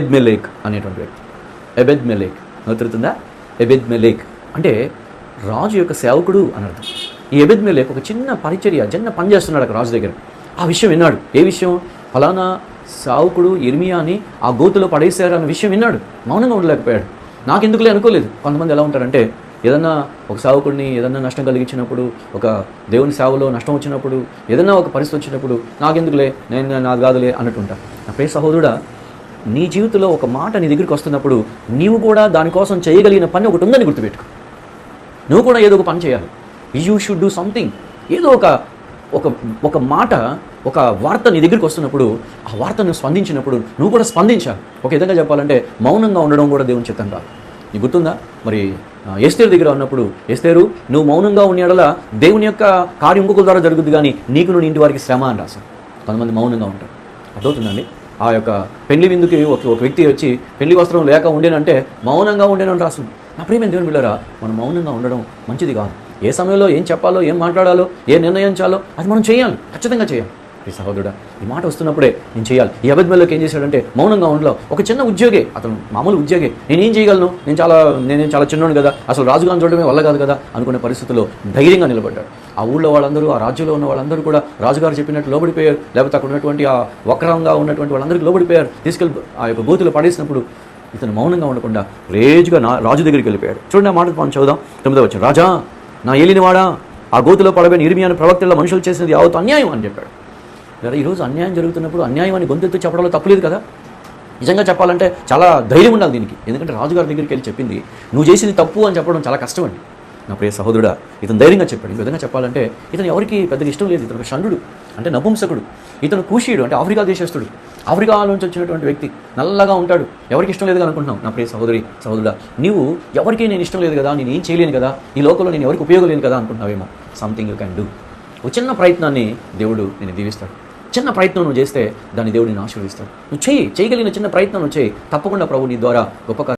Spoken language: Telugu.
ఎబెద్మెలెక్ అనేటువంటి వ్యక్తి. ఎబెద్మెలెక్ నోతురుతుందా? ఎబెద్మెలెక్ అంటే రాజు యొక్క సేవకుడు అని అర్థం. ఈ ఎబెద్మెలెక్ ఒక చిన్న పనిచేస్తున్నాడు అక్కడ రాజు దగ్గర. ఆ విషయం విన్నాడు. ఏ విషయం? ఫలానా సేవకుడు ఇర్మియాని ఆ గోతులో పడేశారు అన్న విషయం విన్నాడు. మౌనంగా ఉండలేకపోయాడు. నాకెందుకులే అనుకోలేదు. కొంతమంది ఎలా ఉంటారంటే ఏదన్నా ఒక సేవకుడిని ఏదన్నా నష్టం కలిగించినప్పుడు, ఒక దేవుని సేవలో నష్టం వచ్చినప్పుడు, ఏదన్నా ఒక పరిస్థితి వచ్చినప్పుడు నాకెందుకులే, నాది కాదులే అన్నట్టుంటారు. నా ప్రియ సహోదరుడా, నీ జీవితంలో ఒక మాట నీ దగ్గరికి వస్తున్నప్పుడు నీవు కూడా దానికోసం చేయగలిగిన పని ఒకటి ఉందని గుర్తుపెట్టుకో. నువ్వు కూడా ఏదో ఒక పని చేయాలి. You should do something. ఏదో ఒక మాట, ఒక వార్త నీ దగ్గరికి వస్తున్నప్పుడు ఆ వార్తను స్పందించినప్పుడు నువ్వు కూడా స్పందించాలి. ఒక విధంగా చెప్పాలంటే మౌనంగా ఉండడం కూడా దేవుని చిత్తం కాదు. నీకు గుర్తుందా? మరి ఎస్తేరు దగ్గర ఉన్నప్పుడు, ఎస్తేరు నువ్వు మౌనంగా ఉన్న ఎడల దేవుని యొక్క కార్యం ఇంకొకరి ద్వారా జరుగుతుంది, కానీ నీకు నువ్వు ఇంటి వారికి శ్రమ అని రాశాను. కొంతమంది మౌనంగా ఉంటారు. అర్థవుతుందండి? ఆ యొక్క పెళ్లి విందుకి ఒక వ్యక్తి వచ్చి పెళ్లి వస్త్రం లేక ఉండేనంటే మౌనంగా ఉండేనని రాస్తుంది. నా ప్రియమైన దేవుని బిడ్డలారా, మనం మౌనంగా ఉండడం మంచిది కాదు. ఏ సమయంలో ఏం చెప్పాలో, ఏం మాట్లాడాలో, ఏ నిర్ణయించాలో అది మనం చేయాలి, ఖచ్చితంగా చేయాలి. ఈ సహోదరుడా, ఈ మాట వస్తున్నప్పుడే నేను చేయాలి. ఈ ఎబెద్మెలెక్ ఏం చేశాడంటే మౌనంగా ఉండలో ఒక చిన్న ఉద్యోగి, అతను మామూలు ఉద్యోగి, నేనేం చేయగలను, నేనేం చాలా చిన్నోడు కదా, అసలు రాజుగారిని చూడడమే వల్ల కాదు కదా అనుకునే పరిస్థితుల్లో ధైర్యంగా నిలబడ్డాడు. ఆ ఊళ్ళో వాళ్ళందరూ, ఆ రాజ్యంలో ఉన్న వాళ్ళందరూ కూడా రాజుగారు చెప్పినట్టు లోబడిపోయారు. లేకపోతే అక్కడ ఉన్నటువంటి ఆ వక్రంగా ఉన్నటువంటి వాళ్ళందరికీ లోబడిపోయారు. తీసుకెళ్ళి ఆ యొక్క గోతులు పడేసినప్పుడు ఇతను మౌనంగా ఉండకుండా రేజుగా రాజు దగ్గరికి వెళ్ళిపోయాడు. చూడండి, ఆ మాట మనం చదువుదాం. 9వ వచనం. రాజా, నా ఏలినవాడా, ఆ గోతులో పడబోయిన ఇర్మియాను ప్రవక్తల మనుషులు చేసినది యావత్తు అన్యాయం అని చెప్పాడు. లేదా ఈరోజు అన్యాయం జరుగుతున్నప్పుడు అన్యాయం అని గొంతెత్తు చెప్పడంలో తప్పులేదు కదా. నిజంగా చెప్పాలంటే చాలా ధైర్యం ఉండాలి దీనికి. ఎందుకంటే రాజుగారి దగ్గరికి వెళ్ళి చెప్పింది నువ్వు చేసింది తప్పు అని చెప్పడం చాలా కష్టం అండి. నా ప్రియ సహోదరుడా, ఇతను ధైర్యంగా చెప్పాడు. ఈ విధంగా చెప్పాలంటే ఇతను ఎవరికి పెద్దగా ఇష్టం లేదు. ఇతను షండు అంటే నపుంసకుడు. ఇతను కూషీయుడు అంటే ఆఫ్రికా దేశస్తుడు. ఆఫ్రికా నుంచి వచ్చినటువంటి వ్యక్తి, నల్లగా ఉంటాడు. ఎవరికి ఇష్టం లేదు అనుకుంటున్నాం. నా ప్రియ సహోదరుడా, నీవు ఎవరికి నేను ఇష్టం లేదు కదా, నేను ఏం చేయలేను కదా, ఈ లోకంలో నేను ఎవరికి ఉపయోగం లేదు కదా అనుకుంటున్నావేమో. Something you can do. ఒక చిన్న ప్రయత్నాన్ని దేవుడు నేను దీవిస్తాడు. చిన్న ప్రయత్నం నువ్వు చేస్తే దాన్ని దేవుడిని ఆశీర్వదిస్తాడు. నువ్వు చేయగలిగిన చిన్న ప్రయత్నం నువ్వు చేయి. తప్పకుండా ప్రభు నీ ద్వారా గొప్ప